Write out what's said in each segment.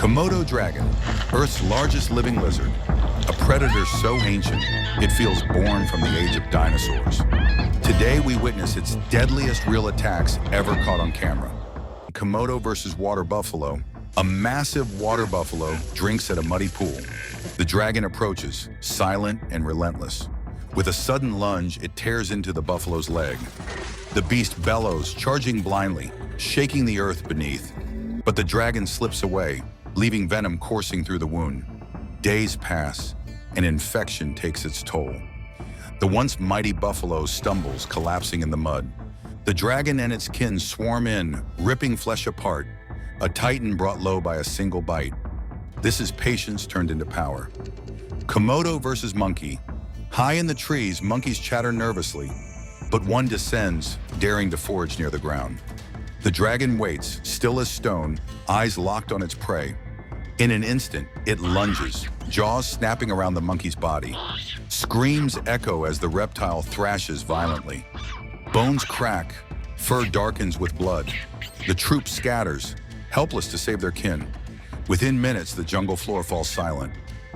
Komodo Dragon, Earth's largest living lizard, a predator so ancient it feels born from the age of dinosaurs. Today we witness its deadliest real attacks ever caught on camera. Komodo versus water buffalo. A massive water buffalo drinks at a muddy pool. The dragon approaches, silent and relentless. With a sudden lunge, it tears into the buffalo's leg. The beast bellows, charging blindly, shaking the earth beneath. But the dragon slips away, leaving venom coursing through the wound. Days pass, and infection takes its toll. The once mighty buffalo stumbles, collapsing in the mud. The dragon and its kin swarm in, ripping flesh apart, a titan brought low by a single bite. This is patience turned into power. Komodo versus monkey. High in the trees, monkeys chatter nervously, but one descends, daring to forage near the ground. The dragon waits, still as stone, eyes locked on its prey. In an instant, it lunges, jaws snapping around the monkey's body. Screams echo as the reptile thrashes violently. Bones crack, fur darkens with blood. The troop scatters, helpless to save their kin. Within minutes, the jungle floor falls silent.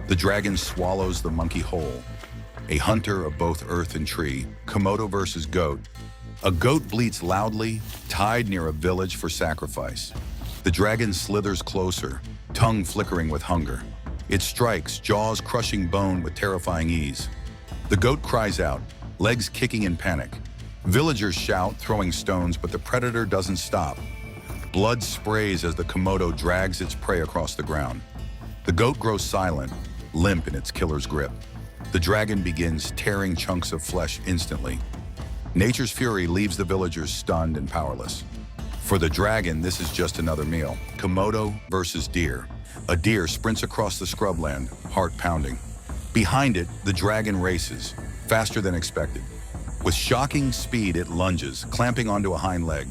The dragon swallows the monkey whole. A hunter of both earth and tree. Komodo versus goat. A goat bleats loudly, tied near a village for sacrifice. The dragon slithers closer, tongue flickering with hunger. It strikes, jaws crushing bone with terrifying ease. The goat cries out, legs kicking in panic. Villagers shout, throwing stones, but the predator doesn't stop. Blood sprays as the Komodo drags its prey across the ground. The goat grows silent, limp in its killer's grip. The dragon begins tearing chunks of flesh instantly. Nature's fury leaves the villagers stunned and powerless. For the dragon, this is just another meal. Komodo versus deer. A deer sprints across the scrubland, heart pounding. Behind it, the dragon races, faster than expected. With shocking speed, it lunges, clamping onto a hind leg.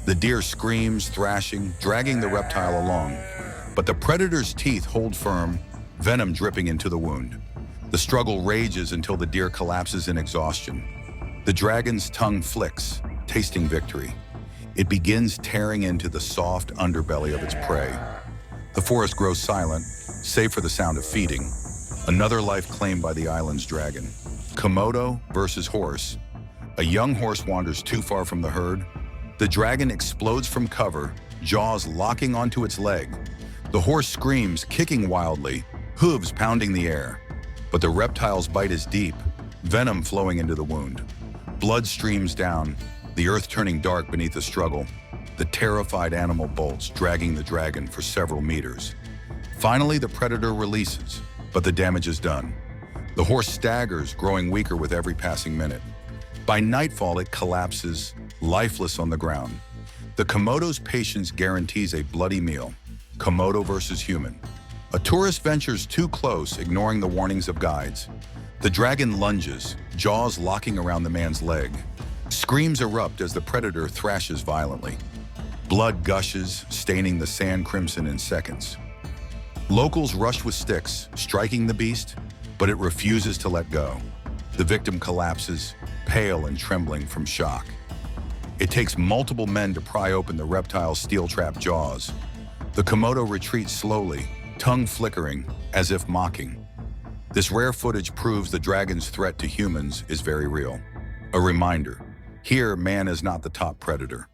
The deer screams, thrashing, dragging the reptile along. But the predator's teeth hold firm, venom dripping into the wound. The struggle rages until the deer collapses in exhaustion. The dragon's tongue flicks, tasting victory. It begins tearing into the soft underbelly of its prey. The forest grows silent, save for the sound of feeding. Another life claimed by the island's dragon. Komodo versus horse. A young horse wanders too far from the herd. The dragon explodes from cover, jaws locking onto its leg. The horse screams, kicking wildly, hooves pounding the air. But the reptile's bite is deep, venom flowing into the wound. Blood streams down, the earth turning dark beneath the struggle. The terrified animal bolts, dragging the dragon for several meters. Finally, the predator releases, but the damage is done. The horse staggers, growing weaker with every passing minute. By nightfall, it collapses, lifeless on the ground. The Komodo's patience guarantees a bloody meal. Komodo versus human. A tourist ventures too close, ignoring the warnings of guides. The dragon lunges, jaws locking around the man's leg. Screams erupt as the predator thrashes violently. Blood gushes, staining the sand crimson in seconds. Locals rush with sticks, striking the beast, but it refuses to let go. The victim collapses, pale and trembling from shock. It takes multiple men to pry open the reptile's steel-trapped jaws. The Komodo retreats slowly, tongue flickering, as if mocking. This rare footage proves the dragon's threat to humans is very real. A reminder, here man is not the top predator.